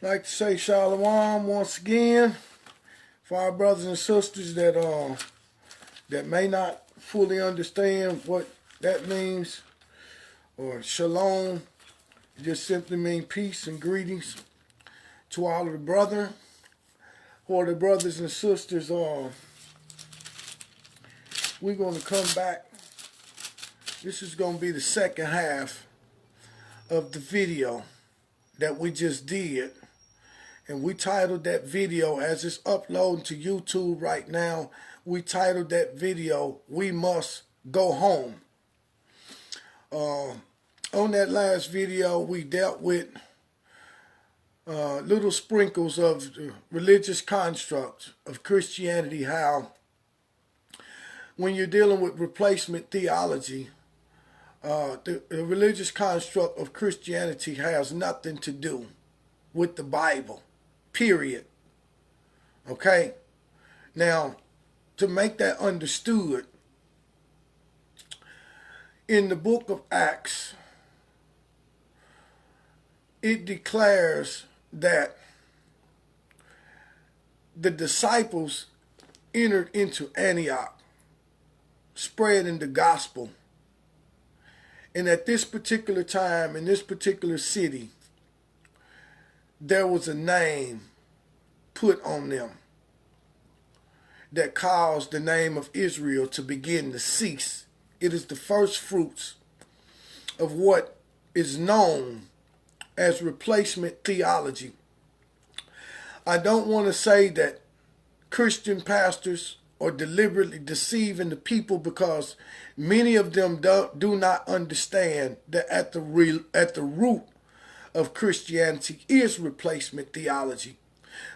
I'd like to say shalom once again for our brothers and sisters that may not fully understand what that means, or shalom. It just simply means peace and greetings to all of the brethren, or the brothers and sisters. We're going to come back. This is going to be the second half of the video that we just did. And we titled that video, as it's uploading to YouTube right now, we titled that video, "We Must Go Home." On that last video, we dealt with little sprinkles of the religious constructs of Christianity, how when you're dealing with replacement theology, the religious construct of Christianity has nothing to do with the Bible, period. Okay? Now, to make that understood, in the book of Acts, it declares that the disciples entered into Antioch, spreading the gospel. And at this particular time, in this particular city, there was a name put on them that caused the name of Israel to begin to cease. It is the first fruits of what is known as replacement theology. I don't want to say that Christian pastors are deliberately deceiving the people, because many of them do not understand that at the root of Christianity is replacement theology.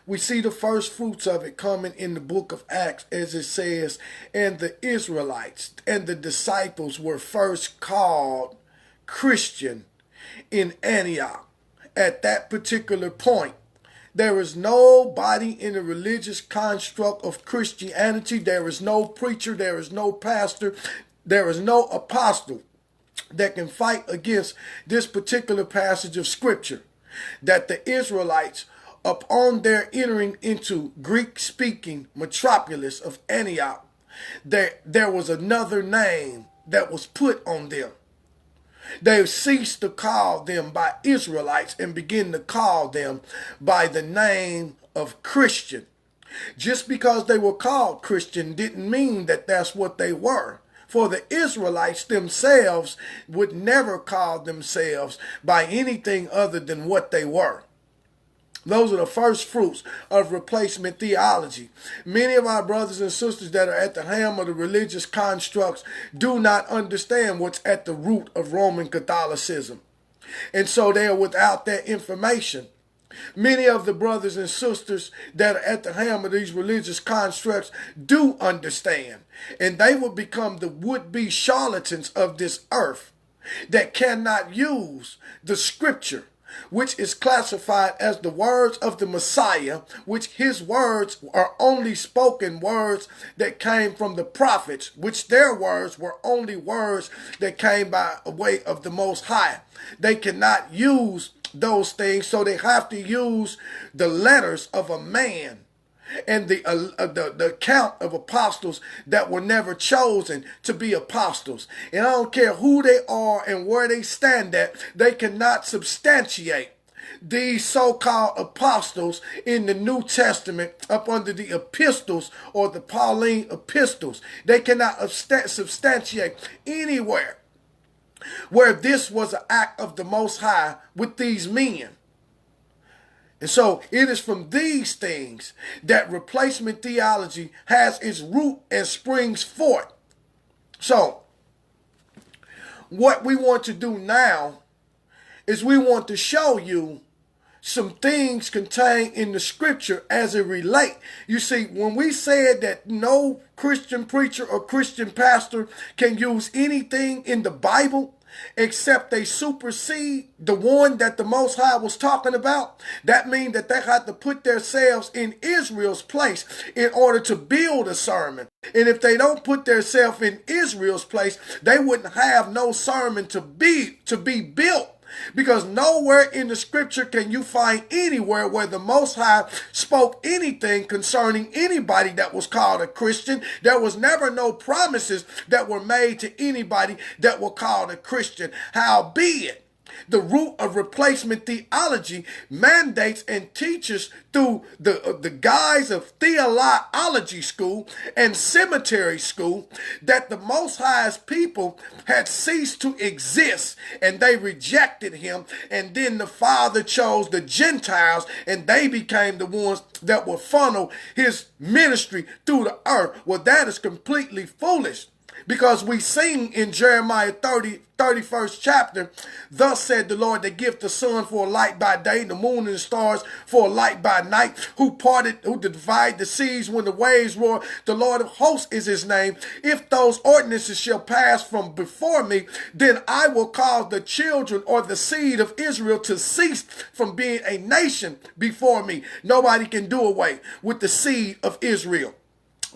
We see the first fruits of it coming in the book of Acts, as it says, and the Israelites and the disciples were first called Christian in Antioch. At that particular point, there is nobody in the religious construct of Christianity. There is no preacher, there is no pastor, there is no apostle that can fight against this particular passage of scripture, that the Israelites, upon their entering into Greek-speaking metropolis of Antioch, there was another name that was put on them. They ceased to call them by Israelites and begin to call them by the name of Christian. Just because they were called Christian didn't mean that that's what they were. For the Israelites themselves would never call themselves by anything other than what they were. Those are the first fruits of replacement theology. Many of our brothers and sisters that are at the helm of the religious constructs do not understand what's at the root of Roman Catholicism. And so they are without that information. Many of the brothers and sisters that are at the helm of these religious constructs do understand. And they will become the would-be charlatans of this earth that cannot use the scripture, which is classified as the words of the Messiah, which his words are only spoken words that came from the prophets, which their words were only words that came by way of the Most High. They cannot use those things, so they have to use the letters of a man and the account of apostles that were never chosen to be apostles. And I don't care who they are and where they stand at, they cannot substantiate these so-called apostles in the New Testament up under the epistles or the Pauline epistles. They cannot substantiate anywhere where this was an act of the Most High with these men. And so it is from these things that replacement theology has its root and springs forth. So what we want to do now is we want to show you some things contained in the scripture as it relate. You see, when we said that no Christian preacher or Christian pastor can use anything in the Bible except they supersede the one that the Most High was talking about, that means that they had to put themselves in Israel's place in order to build a sermon. And if they don't put themselves in Israel's place, they wouldn't have no sermon to be built. Because nowhere in the scripture can you find anywhere where the Most High spoke anything concerning anybody that was called a Christian. There was never no promises that were made to anybody that were called a Christian. Howbeit, the root of replacement theology mandates and teaches through the guise of theology school and cemetery school that the Most High's people had ceased to exist and they rejected him, and then the Father chose the Gentiles and they became the ones that will funnel his ministry through the earth. Well, that is completely foolish. Because we sing in Jeremiah 31st chapter, thus said the Lord that giveth the sun for a light by day, the moon and the stars for a light by night, who divide the seas when the waves roar. The Lord of hosts is his name. If those ordinances shall pass from before me, then I will cause the children or the seed of Israel to cease from being a nation before me. Nobody can do away with the seed of Israel.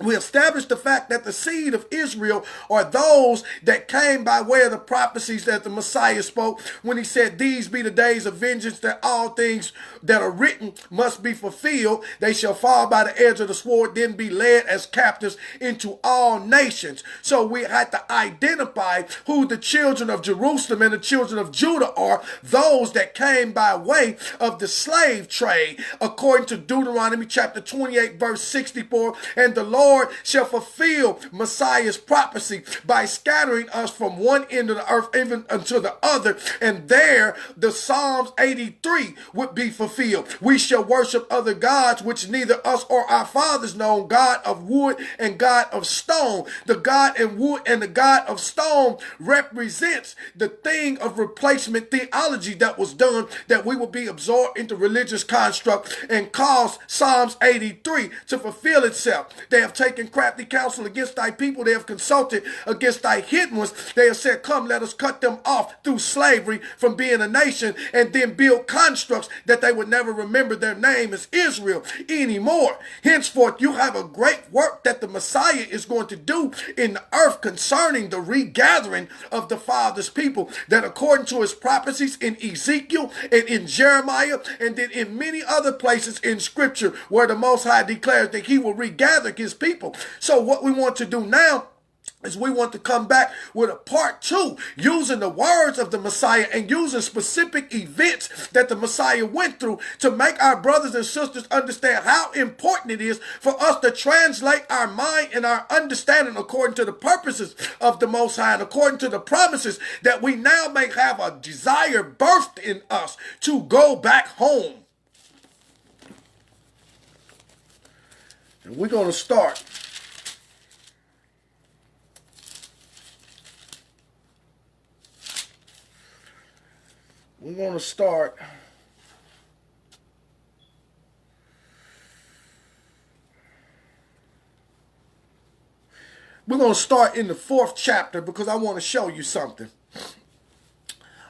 We established the fact that the seed of Israel are those that came by way of the prophecies that the Messiah spoke when he said, these be the days of vengeance, that all things that are written must be fulfilled. They shall fall by the edge of the sword, then be led as captives into all nations. So we had to identify who the children of Jerusalem and the children of Judah are, those that came by way of the slave trade, according to Deuteronomy chapter 28, verse 64. And the Lord shall fulfill Messiah's prophecy by scattering us from one end of the earth even unto the other. And there the Psalms 83 would be fulfilled. We shall worship other gods which neither us or our fathers know, God of wood and God of stone. The God in wood and the God of stone represents the thing of replacement theology that was done, that we will be absorbed into religious construct and cause Psalms 83 to fulfill itself. They have taken crafty counsel against thy people. They have consulted against thy hidden ones. They have said, come, let us cut them off through slavery from being a nation, and then build constructs that they would never remember their name as Israel anymore. Henceforth, you have a great work that the Messiah is going to do in the earth concerning the regathering of the Father's people, that according to his prophecies in Ezekiel and in Jeremiah and then in many other places in scripture where the Most High declares that he will regather his people. So what we want to do now is we want to come back with a part 2, using the words of the Messiah and using specific events that the Messiah went through to make our brothers and sisters understand how important it is for us to translate our mind and our understanding according to the purposes of the Most High and according to the promises, that we now may have a desire birthed in us to go back home. And we're going to start We're going to start in the 4th chapter, because I want to show you something.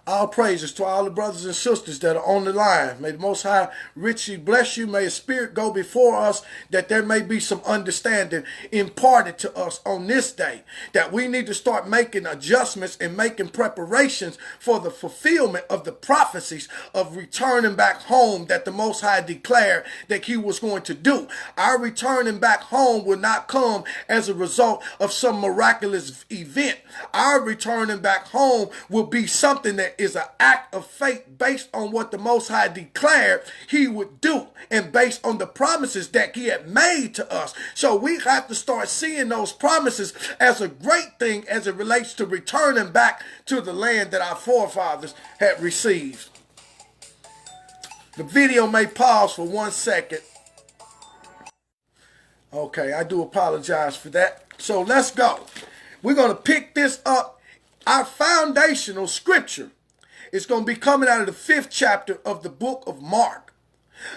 All praises to all the brothers and sisters that are on the line. May the Most High richly bless you. May his spirit go before us, that there may be some understanding imparted to us on this day, that we need to start making adjustments and making preparations for the fulfillment of the prophecies of returning back home that the Most High declared that he was going to do. Our returning back home will not come as a result of some miraculous event. Our returning back home will be something that is an act of faith based on what the Most High declared he would do and based on the promises that he had made to us. So we have to start seeing those promises as a great thing as it relates to returning back to the land that our forefathers had received. The video may pause for 1 second. Okay, I do apologize for that. So let's go. We're going to pick this up. Our foundational scripture is going to be coming out of the 5th chapter of the book of Mark.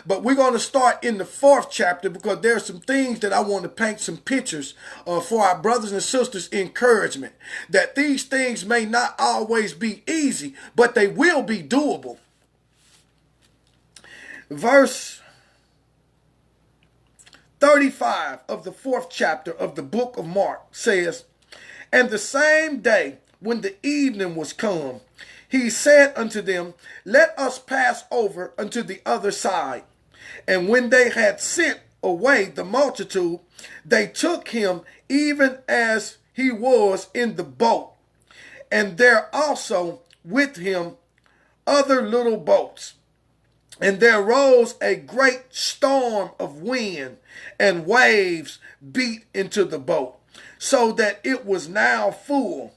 But we're going to start in the 4th chapter because there are some things that I want to paint some pictures for our brothers and sisters' encouragement. That these things may not always be easy, but they will be doable. Verse 35 of the 4th chapter of the book of Mark says, and the same day when the evening was come, he said unto them, let us pass over unto the other side. And when they had sent away the multitude, they took him even as he was in the boat, and there also with him other little boats. And there rose a great storm of wind, and waves beat into the boat, so that it was now full.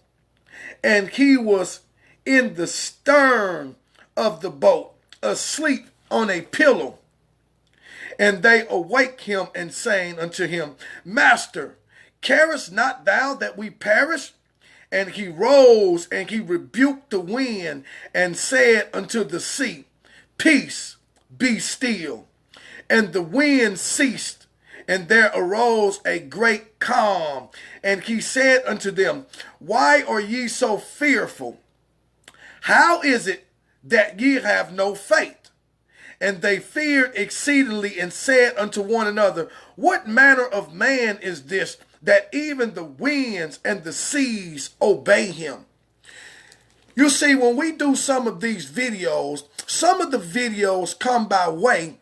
And he was in the stern of the boat, asleep on a pillow. And they awake him, and saying unto him, Master, carest not thou that we perish? And he rose, and he rebuked the wind, and said unto the sea, Peace, be still. And the wind ceased, and there arose a great calm. And he said unto them, Why are ye so fearful? How is it that ye have no faith? And they feared exceedingly, and said unto one another, What manner of man is this, that even the winds and the seas obey him? You see, when we do some of these videos, some of the videos come by way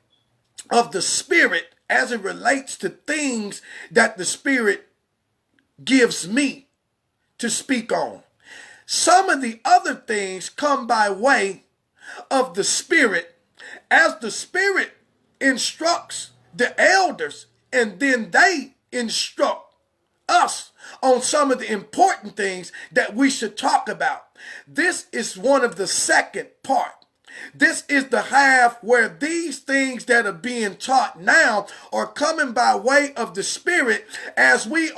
of the Spirit as it relates to things that the Spirit gives me to speak on. Some of the other things come by way of the Spirit as the Spirit instructs the elders, and then they instruct us on some of the important things that we should talk about. This is one of the second part. This is the half where these things that are being taught now are coming by way of the Spirit as we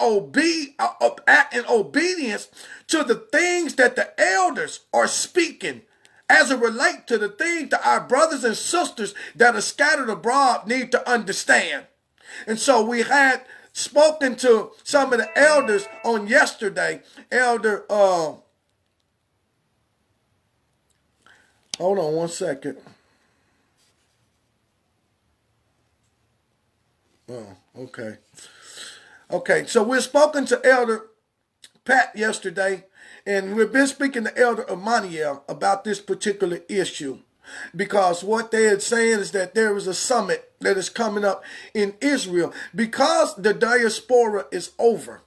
act in obedience to the things that the elders are speaking as it relates to the things that our brothers and sisters that are scattered abroad need to understand. And so we had spoken to some of the elders on yesterday. Elder, hold on one second. Oh, okay. Okay, so we've spoken to Elder Pat yesterday, and we've been speaking to Elder Emmanuel about this particular issue, because what they are saying is that there is a summit that is coming up in Israel because the diaspora is over,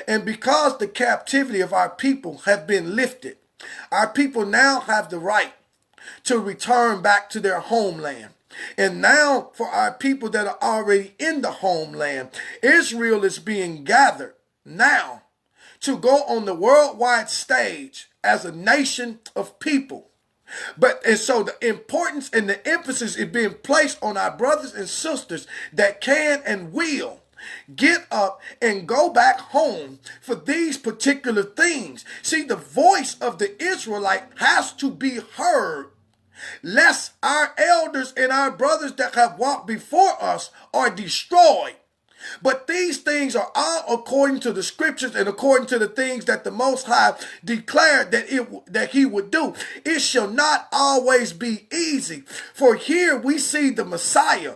and because the captivity of our people have been lifted. Our people now have the right to return back to their homeland. And now for our people that are already in the homeland, Israel is being gathered now to go on the worldwide stage as a nation of people. And so the importance and the emphasis is being placed on our brothers and sisters that can and will get up and go back home for these particular things. See, the voice of the Israelite has to be heard, lest our elders and our brothers that have walked before us are destroyed. But these things are all according to the scriptures and according to the things that the Most High declared that he would do. It shall not always be easy. For here we see the Messiah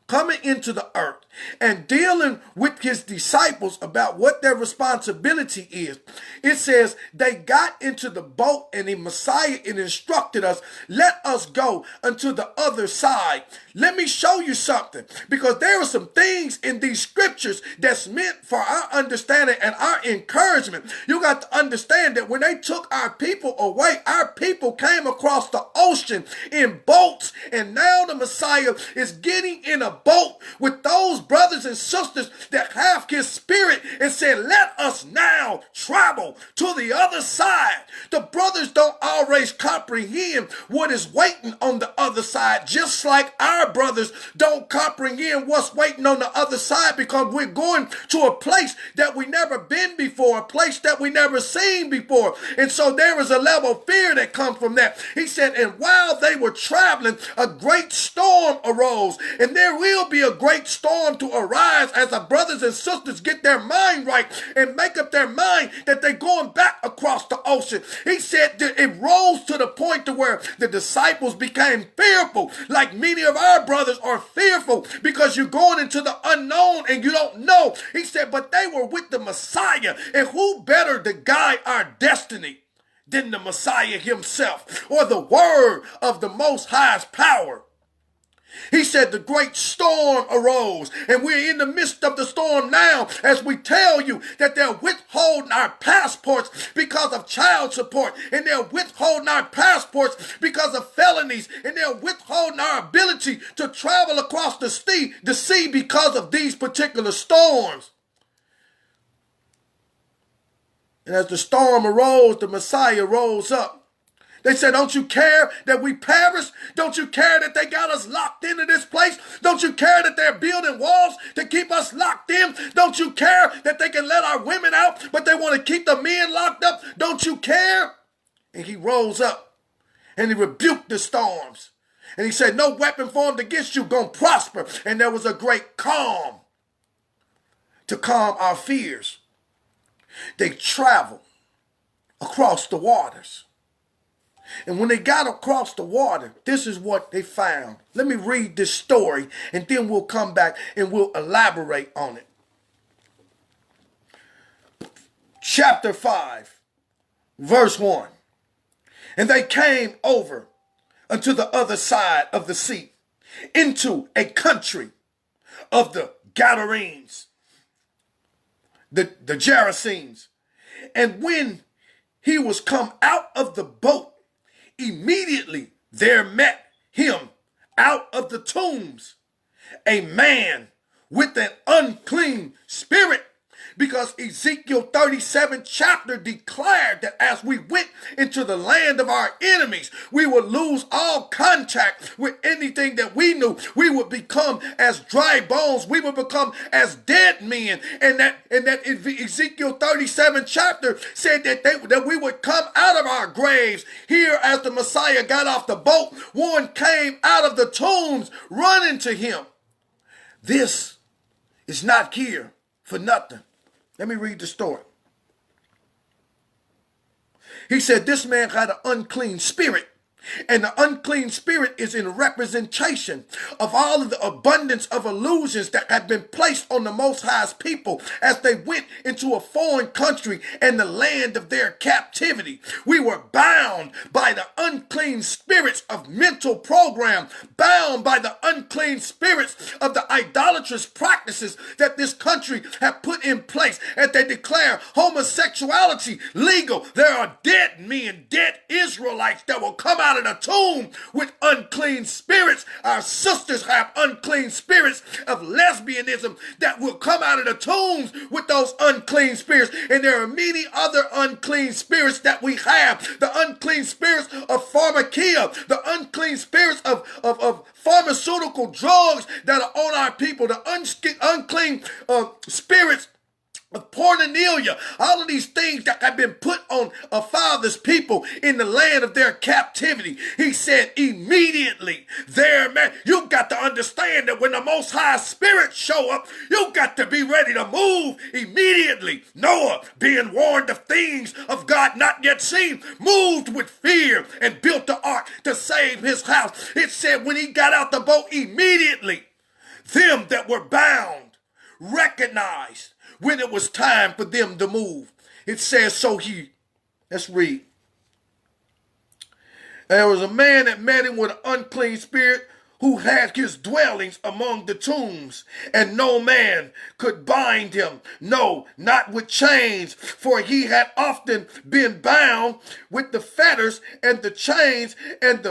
coming into the earth and dealing with his disciples about what their responsibility is. It says they got into the boat, and the Messiah instructed us, let us go unto the other side. Let me show you something, because there are some things in these scriptures that's meant for our understanding and our encouragement. You got to understand that when they took our people away, our people came across the ocean in boats, and now the Messiah is getting in a boat with those brothers and sisters that have his Spirit and said, let us now travel to the other side. The brothers don't always comprehend what is waiting on the other side, just like our brothers don't comprehend what's waiting on the other side, because we're going to a place that we never been before, a place that we never seen before. And so there is a level of fear that comes from that. He said, and while they were traveling, a great storm arose, and there will be a great storm to arise as our brothers and sisters get their mind right and make up their mind that they're going back across the ocean. He said that it rose to the point to where the disciples became fearful, like many of our brothers are fearful because you're going into the unknown and you don't know. He said, but they were with the Messiah, and who better to guide our destiny than the Messiah himself, or the word of the Most High's power. He said the great storm arose, and we're in the midst of the storm now as we tell you that they're withholding our passports because of child support, and they're withholding our passports because of felonies, and they're withholding our ability to travel across the sea because of these particular storms. And as the storm arose, the Messiah rose up. They said, don't you care that we perish? Don't you care that they got us locked into this place? Don't you care that they're building walls to keep us locked in? Don't you care that they can let our women out, but they want to keep the men locked up? Don't you care? And he rose up and he rebuked the storms. And he said, no weapon formed against you gonna prosper. And there was a great calm to calm our fears. They traveled across the waters. And when they got across the water, this is what they found. Let me read this story, and then we'll come back and we'll elaborate on it. Chapter 5, verse 1. And they came over unto the other side of the sea, into a country of the Gadarenes, the Gerasenes. And when he was come out of the boat, immediately there met him out of the tombs a man with an unclean spirit, because Ezekiel 37 chapter declared that as we went into the land of our enemies, we would lose all contact with anything that we knew. We would become as dry bones. We would become as dead men. And that Ezekiel 37 chapter said that we would come out of our graves. Here, as the Messiah got off the boat, one came out of the tombs running to him. This is not here for nothing. Let me read the story. He said this man had an unclean spirit. And the unclean spirit is in representation of all of the abundance of illusions that have been placed on the Most High's people as they went into a foreign country and the land of their captivity. We were bound by the unclean spirits of mental program, bound by the unclean spirits of the idolatrous practices that this country have put in place, as they declare homosexuality legal. There are dead men, dead Israelites that will come out of the tomb with unclean spirits. Our sisters have unclean spirits of lesbianism that will come out of the tombs with those unclean spirits. And there are many other unclean spirits that we have. The unclean spirits of pharmakia, the unclean spirits of pharmaceutical drugs that are on our people, the unclean spirits of porneia, all of these things that have been put on a father's people in the land of their captivity. He said immediately there, man, you got to understand that when the Most High Spirit show up, you got to be ready to move immediately. Noah, being warned of things of God not yet seen, moved with fear and built the ark to save his house. It said when he got out the boat, immediately them that were bound recognized when it was time for them to move. It says, let's read. There was a man that met him with an unclean spirit who had his dwellings among the tombs, and no man could bind him, no, not with chains, for he had often been bound with the fetters and the chains, and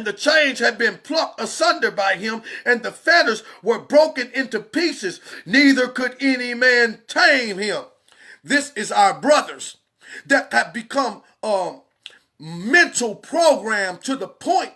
the chains had been plucked asunder by him, and the fetters were broken into pieces. Neither could any man tame him. This is our brothers that have become mental programmed to the point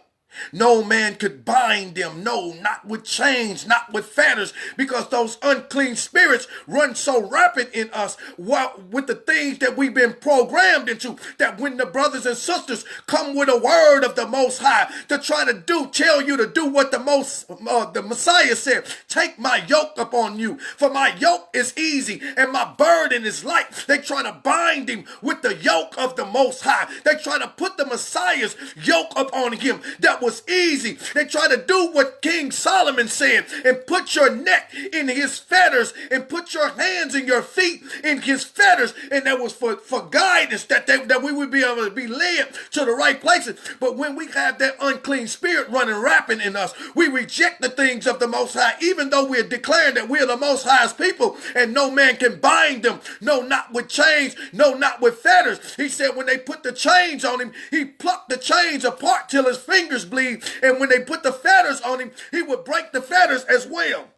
No man could bind them. No, not with chains, not with fetters, because those unclean spirits run so rapid in us with the things that we've been programmed into, that when the brothers and sisters come with a word of the Most High to try to tell you to do what the Messiah said, take my yoke upon you, for my yoke is easy and my burden is light. They try to bind him with the yoke of the Most High. They try to put the Messiah's yoke upon him that was easy. They try to do what King Solomon said and put your neck in his fetters and put your hands and your feet in his fetters. And that was for guidance, that we would be able to be led to the right places. But when we have that unclean spirit running rapid in us, we reject the things of the Most High, even though we're declaring that we're the Most High's people and no man can bind them. No, not with chains. No, not with fetters. He said when they put the chains on him, he plucked the chains apart till his fingers bleed. And when they put the fetters on him, he would break the fetters as well.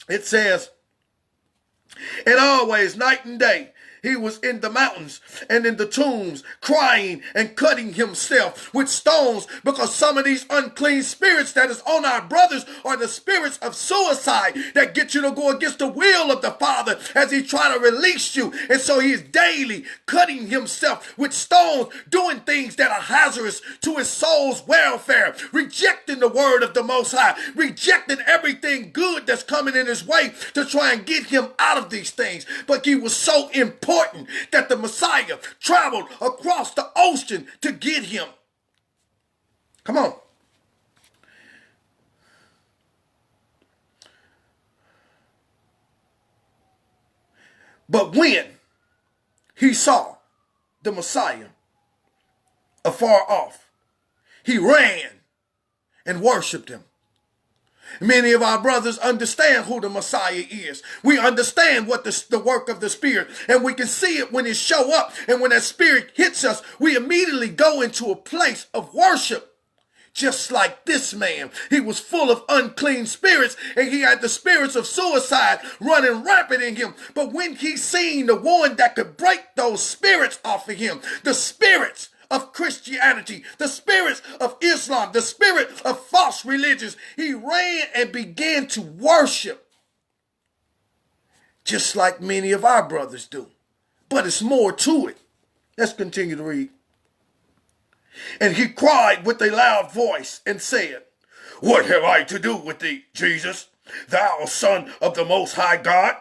It says, and always night and day, he was in the mountains and in the tombs, crying and cutting himself with stones, because some of these unclean spirits that is on our brothers are the spirits of suicide that get you to go against the will of the Father as he try to release you. And so he's daily cutting himself with stones, doing things that are hazardous to his soul's welfare, rejecting the word of the Most High, rejecting everything good that's coming in his way to try and get him out of these things. But he was so important that the Messiah traveled across the ocean to get him. Come on. But when he saw the Messiah afar off, he ran and worshiped him. Many of our brothers understand who the Messiah is. We understand what the work of the Spirit, and we can see it when it show up. And when that Spirit hits us, we immediately go into a place of worship. Just like this man, he was full of unclean spirits, and he had the spirits of suicide running rapid in him. But when he seen the one that could break those spirits off of him, the spirits of Christianity, the spirits of Islam, the spirit of false religions, he ran and began to worship, just like many of our brothers do. But it's more to it. Let's continue to read. And he cried with a loud voice and said, "What have I to do with thee, Jesus, thou Son of the Most High God?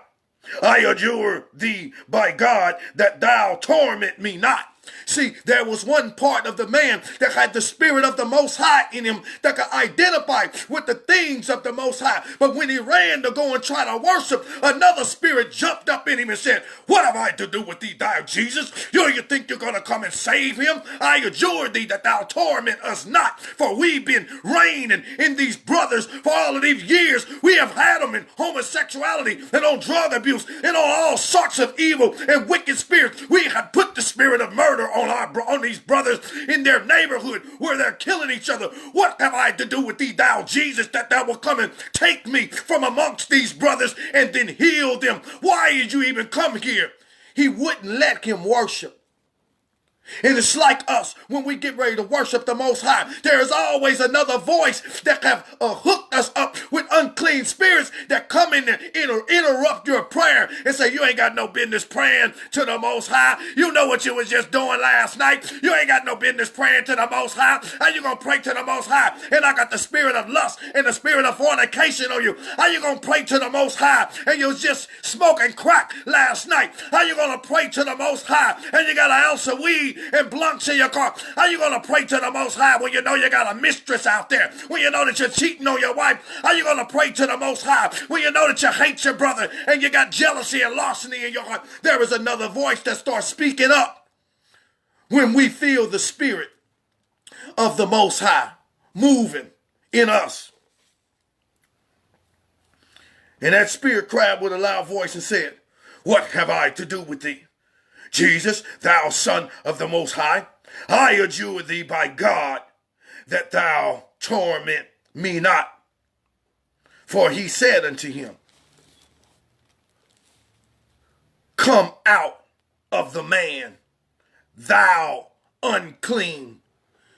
I adjure thee by God that thou torment me not." See, there was one part of the man that had the Spirit of the Most High in him that could identify with the things of the Most High. But when he ran to go and try to worship, another spirit jumped up in him and said, "What have I to do with thee, thou Jesus? You think you're going to come and save him? I adjure thee that thou torment us not, for we've been reigning in these brothers for all of these years. We have had them in homosexuality and on drug abuse and on all sorts of evil and wicked spirits. We have put the spirit of murder on these brothers in their neighborhood where they're killing each other. What have I to do with thee, thou Jesus, that thou will come and take me from amongst these brothers and then heal them? Why did you even come here?" He wouldn't let him worship. And it's like us when we get ready to worship the Most High. There is always another voice that have hooked us up with unclean spirits that come in and interrupt your prayer and say, "You ain't got no business praying to the Most High. You know what you was just doing last night. You ain't got no business praying to the Most High. How you going to pray to the Most High? And I got the spirit of lust and the spirit of fornication on you. How you going to pray to the Most High and you was just smoking crack last night? How you going to pray to the Most High and you got an ounce of weed and blunts in your car? How you going to pray to the Most High when you know you got a mistress out there? When you know that you're cheating on your wife? How you going to pray to the Most High when you know that you hate your brother and you got jealousy and larceny in your heart?" There is another voice that starts speaking up when we feel the Spirit of the Most High moving in us. And that spirit cried with a loud voice and said, "What have I to do with thee, Jesus, thou Son of the Most High? I adjure thee by God that thou torment me not." For he said unto him, "Come out of the man, thou unclean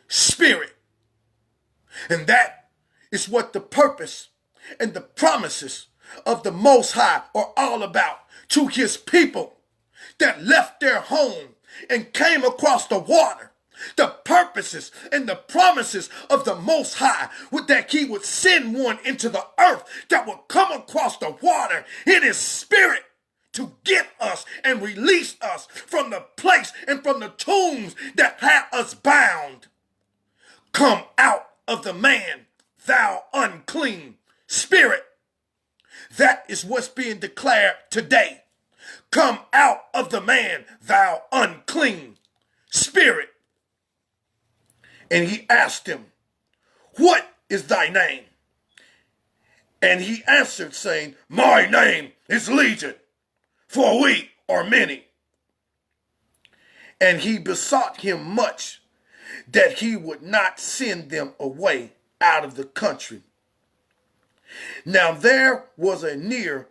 spirit." And that is what the purpose and the promises of the Most High are all about to his people that left their home and came across the water. The purposes and the promises of the Most High would that he would send one into the earth that would come across the water in his spirit to get us and release us from the place and from the tombs that had us bound. Come out of the man, thou unclean spirit. That is what's being declared today. Come out of the man, thou unclean spirit. And he asked him, what is thy name? And he answered, saying, my name is Legion, for we are many. And he besought him much that he would not send them away out of the country. Now there was a near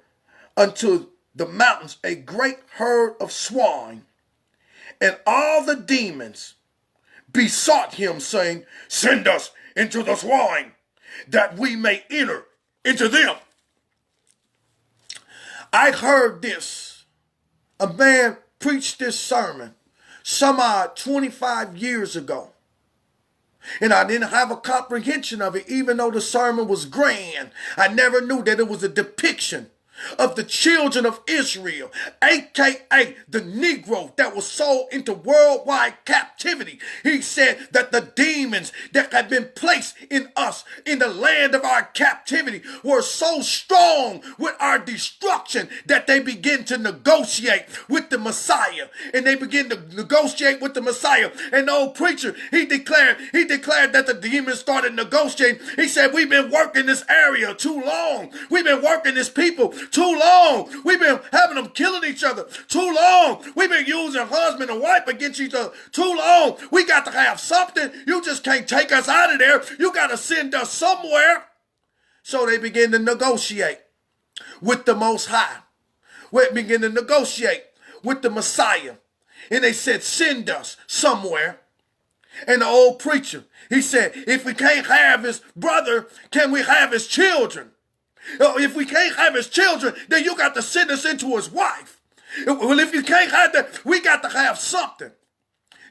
unto the mountains a great herd of swine, and all the demons besought him, saying, send us into the swine, that we may enter into them. I heard this. A man preached this sermon some odd 25 years ago. And I didn't have a comprehension of it, even though the sermon was grand. I never knew that it was a depiction of the children of Israel, aka the Negro that was sold into worldwide captivity. He said that the demons that had been placed in us in the land of our captivity were so strong with our destruction that they began to negotiate with the Messiah. And they began to negotiate with the Messiah. And the old preacher, he declared that the demons started negotiating. He said, we've been working this area too long. We've been working this people too long. We've been having them killing each other too long. We've been using husband and wife against each other too long. We got to have something. You just can't take us out of there. You got to send us somewhere. So they began to negotiate with the Most High. We began to negotiate with the Messiah. And they said, send us somewhere. And the old preacher, he said, if we can't have his brother, can we have his children? If we can't have his children, then you got to send us into his wife. Well, if you can't have that, we got to have something.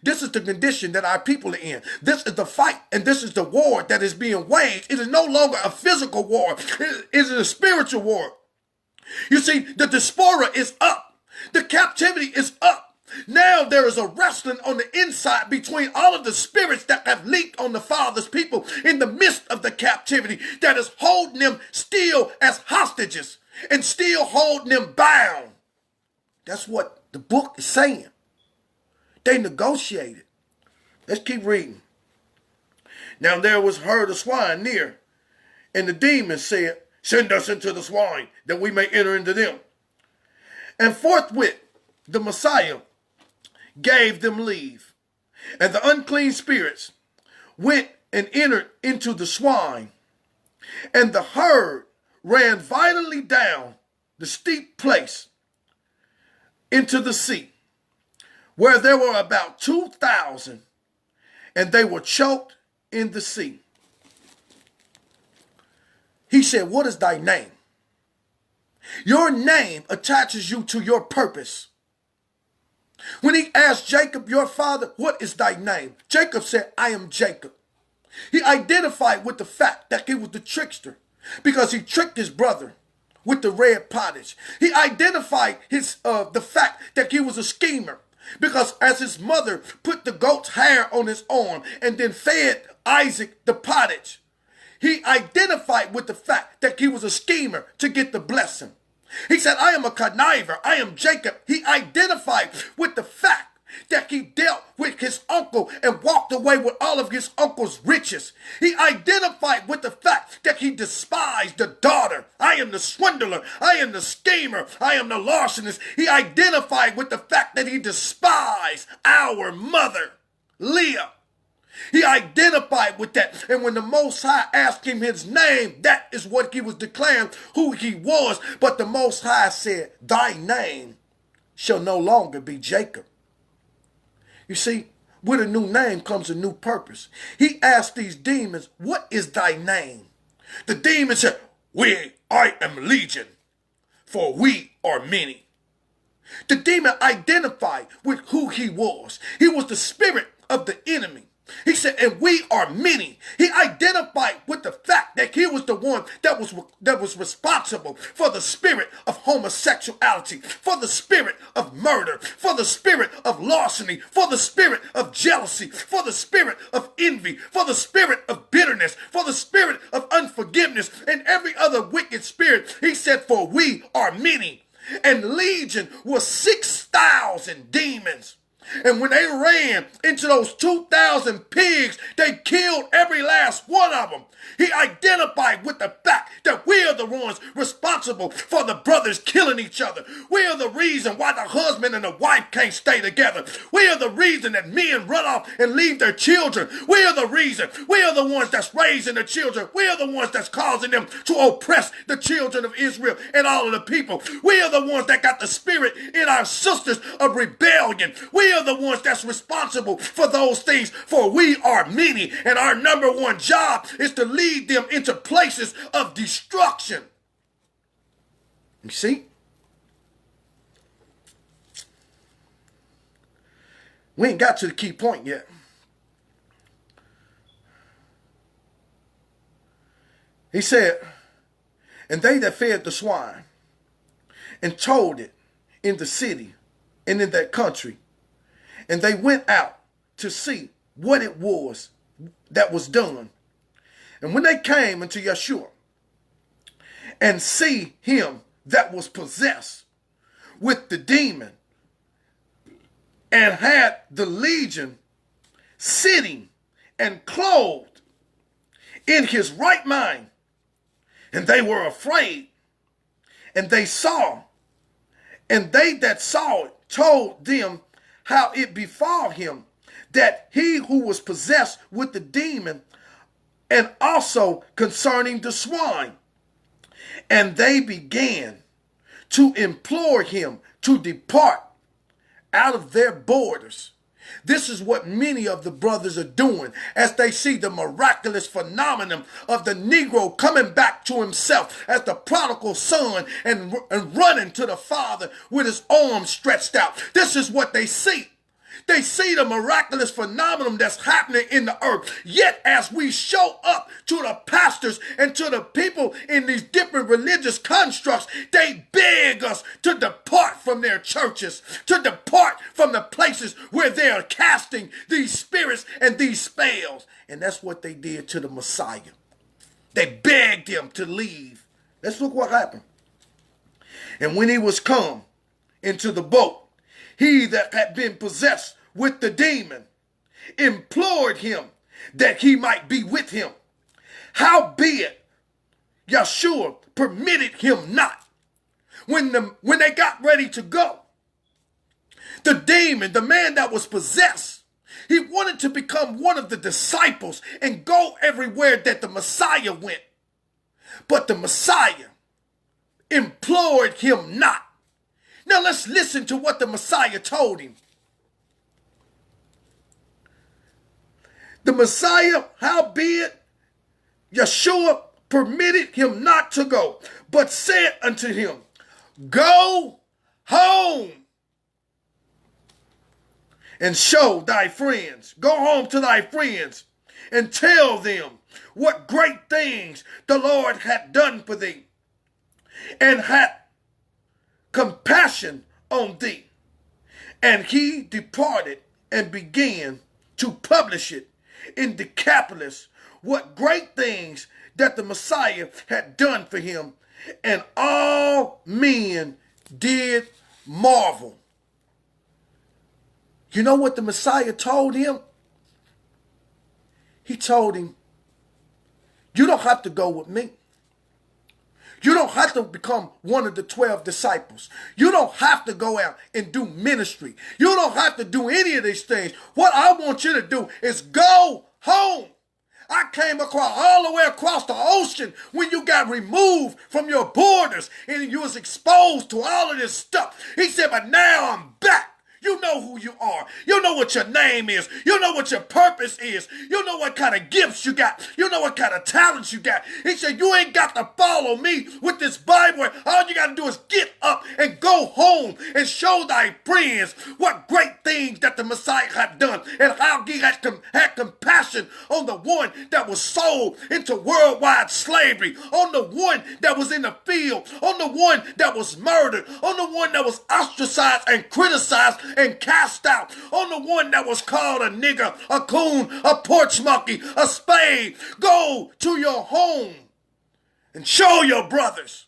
This is the condition that our people are in. This is the fight, and this is the war that is being waged. It is no longer a physical war. It is a spiritual war. You see, the diaspora is up. The captivity is up. Now there is a wrestling on the inside between all of the spirits that have leaped on the Father's people in the midst of the captivity that is holding them still as hostages and still holding them bound. That's what the book is saying. They negotiated. Let's keep reading. Now there was a herd of swine near, and the demons said, send us into the swine, that we may enter into them. And forthwith the Messiah gave them leave. And the unclean spirits went and entered into the swine. And the herd ran violently down the steep place into the sea, where there were about 2,000, and they were choked in the sea. He said, what is thy name? Your name attaches you to your purpose. When he asked Jacob, your father, what is thy name? Jacob said, I am Jacob. He identified with the fact that he was the trickster because he tricked his brother with the red pottage. He identified the fact that he was a schemer because as his mother put the goat's hair on his arm and then fed Isaac the pottage, he identified with the fact that he was a schemer to get the blessing. He said, I am a conniver. I am Jacob. He identified with the fact that he dealt with his uncle and walked away with all of his uncle's riches. He identified with the fact that he despised the daughter. I am the swindler. I am the schemer. I am the larcenist. He identified with the fact that he despised our mother, Leah. He identified with that. And when the Most High asked him his name, that is what he was declaring who he was. But the Most High said, thy name shall no longer be Jacob. You see, with a new name comes a new purpose. He asked these demons, what is thy name? The demons said, I am legion, for we are many. The demon identified with who he was. He was the spirit of the enemy. He said, and we are many. He identified with the fact that he was the one that was responsible for the spirit of homosexuality, for the spirit of murder, for the spirit of larceny, for the spirit of jealousy, for the spirit of envy, for the spirit of bitterness, for the spirit of unforgiveness, and every other wicked spirit. He said, for we are many. And legion was 6,000 demons. And when they ran into those 2,000 pigs, they killed every last one of them. He identified with the fact that we are the ones responsible for the brothers killing each other. We are the reason why the husband and the wife can't stay together. We are the reason that men run off and leave their children. We are the reason. We are the ones that's raising the children. We are the ones that's causing them to oppress the children of Israel and all of the people. We are the ones that got the spirit in our sisters of rebellion. We are the ones that's responsible for those things, for we are many, and our number one job is to lead them into places of destruction. You see? We ain't got to the key point yet. He said, and they that fed the swine and told it in the city and in that country, and they went out to see what it was that was done. And when they came into Yeshua and see him that was possessed with the demon and had the legion sitting and clothed in his right mind, and they were afraid, and they saw, and they that saw it told them how it befall him, that he who was possessed with the demon, and also concerning the swine. And they began to implore him to depart out of their borders. This is what many of the brothers are doing as they see the miraculous phenomenon of the Negro coming back to himself as the prodigal son and running to the Father with his arms stretched out. This is what they see. They see the miraculous phenomenon that's happening in the earth. Yet as we show up to the pastors and to the people in these different religious constructs, they beg us to depart from their churches, to depart from the places where they are casting these spirits and these spells. And that's what they did to the Messiah. They begged him to leave. Let's look what happened. And when he was come into the boat, he that had been possessed with the demon implored him that he might be with him. Howbeit, Yeshua permitted him not. When they got ready to go, the demon, the man that was possessed, he wanted to become one of the disciples and go everywhere that the Messiah went. But the Messiah implored him not. Now let's listen to what the Messiah told him. The Messiah, howbeit, Yeshua permitted him not to go, but said unto him, go home and show thy friends. Go home to thy friends and tell them what great things the Lord hath done for thee, and hath compassion on thee. And he departed and began to publish it in Decapolis what great things that the Messiah had done for him, and all men did marvel. You know what the Messiah told him? He told him, you don't have to go with me. You don't have to become one of the 12 disciples. You don't have to go out and do ministry. You don't have to do any of these things. What I want you to do is go home. I came all the way across the ocean when you got removed from your borders and you was exposed to all of this stuff. He said, but now I'm back. You know who you are. You know what your name is. You know what your purpose is. You know what kind of gifts you got. You know what kind of talents you got. He said, you ain't got to follow me with this Bible. All you got to do is get up and go home and show thy friends what great things that the Messiah had done and how he had compassion on the one that was sold into worldwide slavery, on the one that was in the field, on the one that was murdered, on the one that was ostracized and criticized and cast out, on the one that was called a nigger, a coon, a porch monkey, a spade. Go to your home and show your brothers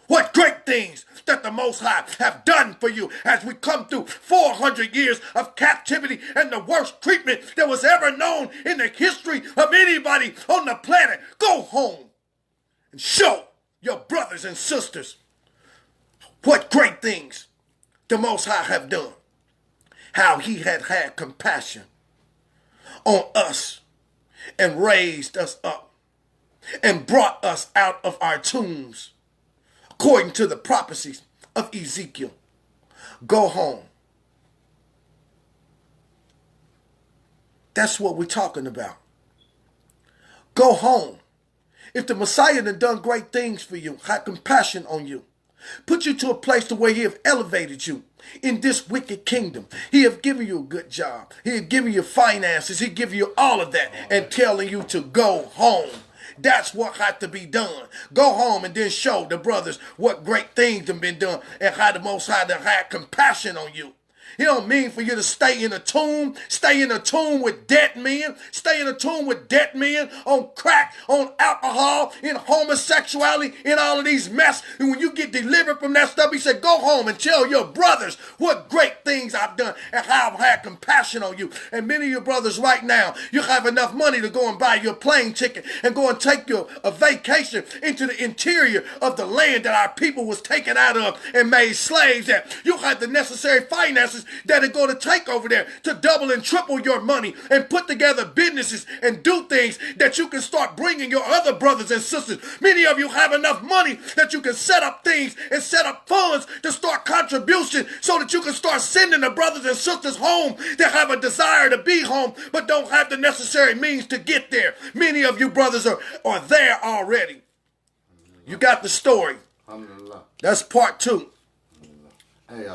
what great things that the Most High have done for you as we come through 400 years of captivity and the worst treatment that was ever known in the history of anybody on the planet. Go home and show your brothers and sisters what great things the Most High have done. How he had compassion on us and raised us up and brought us out of our tombs according to the prophecies of Ezekiel. Go home. That's what we're talking about. Go home. If the Messiah had done great things for you, had compassion on you, put you to a place to where he have elevated you in this wicked kingdom. He have given you a good job. He have given you finances. He give you all of that and telling you to go home. That's what had to be done. Go home and then show the brothers what great things have been done and how the Most High had compassion on you. He don't mean for you to stay in a tomb with dead men, stay in a tomb with dead men on crack, on alcohol, in homosexuality, in all of these mess. And when you get delivered from that stuff, he said, go home and tell your brothers what great things I've done and how I've had compassion on you. And many of your brothers right now, you have enough money to go and buy your plane ticket and go and take a vacation into the interior of the land that our people was taken out of and made slaves at. You have the necessary finances that are going to take over there to double and triple your money and put together businesses and do things that you can start bringing your other brothers and sisters. Many of you have enough money that you can set up things and set up funds to start contribution so that you can start sending the brothers and sisters home that have a desire to be home but don't have the necessary means to get there. Many of you brothers are there already. You got the story. That's part 2. Hey,